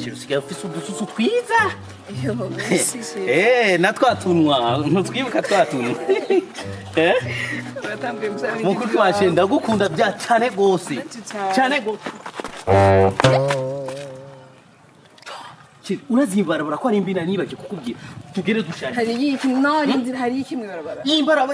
shira usigaye ufise udususu twiza. Yo, si. Natwatunwa, ntutwibuka twatunwa. Uratambuye muzabiri. Mukuru wacu ndagukunda bya cyane gose. Cyane gose. Urazimbara ko ari imbina nibaje kukubwira. Tugere dushaka. Hari iki nari nzira hari iki mwibarabara.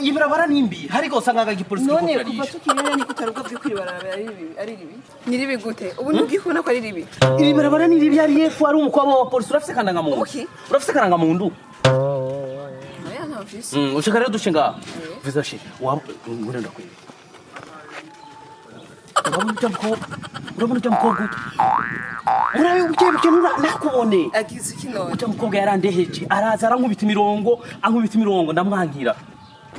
Yibarabara nimbi. Hari ko usanga agagipolisi ko none kuva tukirera ni kutaruka byo kwiribarabara ari ribi. Ni ribi gute? Ubu ntugikuna ko ari ribi. Iri barabara ni ribi ari yefu ari umukwabo wa polisi urafise kandanga muntu. Okay. Urafise kandanga muntu. Oya nta office. Ushaka rero dushinga. Visa shi. Ngure ndakwiye. Urabona utamko gute? Urabe ugiye nakubone. Agize kino. Utamukobwa yarandeheje araza arankubita imirongo ndamwankira.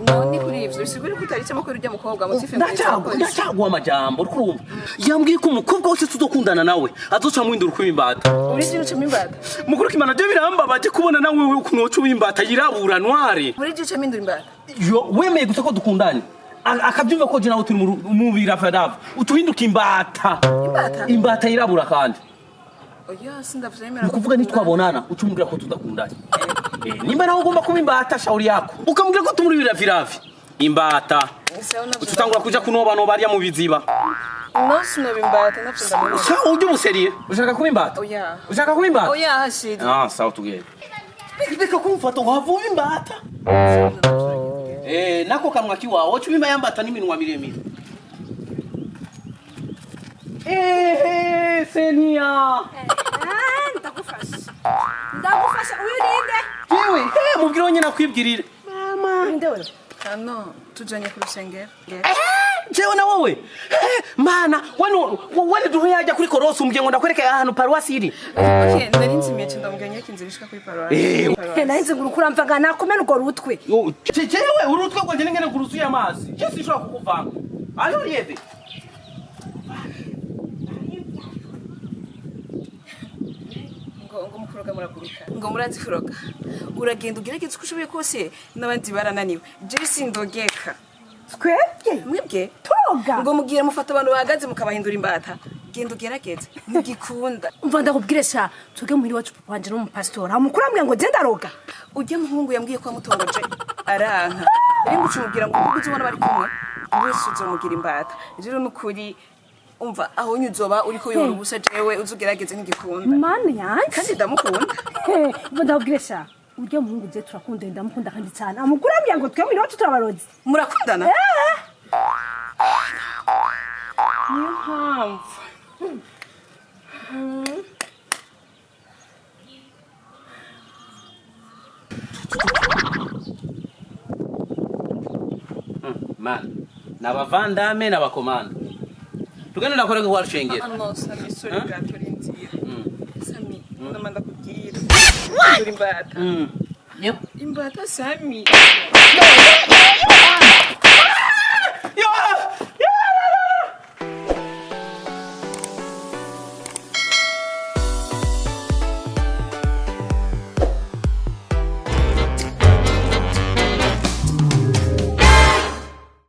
None kuri ivyo bisigura kutari cyamo ko urya mukobwa mutife ndacagwa amajambo urumva. Yambwiye ko umukobwa wese tuzokundana nawe azoca mwindura uko imbata. Uri gice cyo mimbata. Mukuru kimana byo birambabaje kubona nawe ukuntu wocu imbata yirabura noire. Uri gice mindura imbata. Yo wemeye gusa ko dukundanye. Akabyumva ko je nawe turi mu birafadavu utuhinduka imbata. Imbata yirabura kandi. Oya sindavuze imera kuvuga nitwabonana ucumugira ko tudakundanye. Nimba nawe ugomba kuba imbata shauri yako ukamubwira ko tumuri biraviravi imbata ututangura kuja kunoba no bariya mu biziba. No sinoba imbata nafunda mu. Sawa ujye museriye ushaka kuba imbata. Oya Ushaka kuba imbata. Oya hashiri. Sawa tugende. Reka kumfata wavuye imbata. Nako kanwa kiwawe cubimba yambata n'iminwa miremire. Senia. Ndagufasha uyirinde. Yewe, mubwira nyina kwibwirira. Mama. Ndewera. Ano tujanye ku rusengero. Jewe na wowe. Mana, wani duho yajya kuri korosi umbye ngo ndakwereke ahantu paruwasi iri. Okay, nari nzimiye cyenda muganye kinzira ishika kuri paruwasi. Nari nzi ngurukura mvaga nakomena ugo rutwe. Jewe urutwe ngo ngene ngene kurusuye amazi. Cyese ishobora kukuvanga. Ayo yeve. Ngo mukuroga murakurika. Ngo murazi kuroga. Uragenda ugerageza uko ushoboye kose n'abandi barananiwe. Je sindogeka. Twebwe Mwebwe turoga. ngo mugiye mufata abantu bahagaze mukabahindura imbata. Genda ugerageze. Ntigikunda. Umva ndakubwire sha tuge muhiri wacu papa wanje no mu pastor. Amukura ambwiye ngo genda roga. Ujya muhungu yambwiye ko amutongoje aranka. Rero ngucumubwira ngo uko uzibona bari kumwe wese uzomugira imbata. Rero nukuri umva aho nyuzoba uriko yora ubusa jewe uzugerageze ntigikunda. Mana yanje. Kandi ndamukunda. Umva ndakubwire sha urya muhungu je turakunda ndamukunda kandi cyane. Amukura ambwiye ngo twe muhiri wacu turabarozi. Murakundana? Niyo mpamvu. Man, n'abavandame n'abakomanda. Tugende nakorega kwa rushengero. Ano sami sori gatorinzira. Sami ndamanda kubwira. Nduri imbata. Yep. Imbata Sami.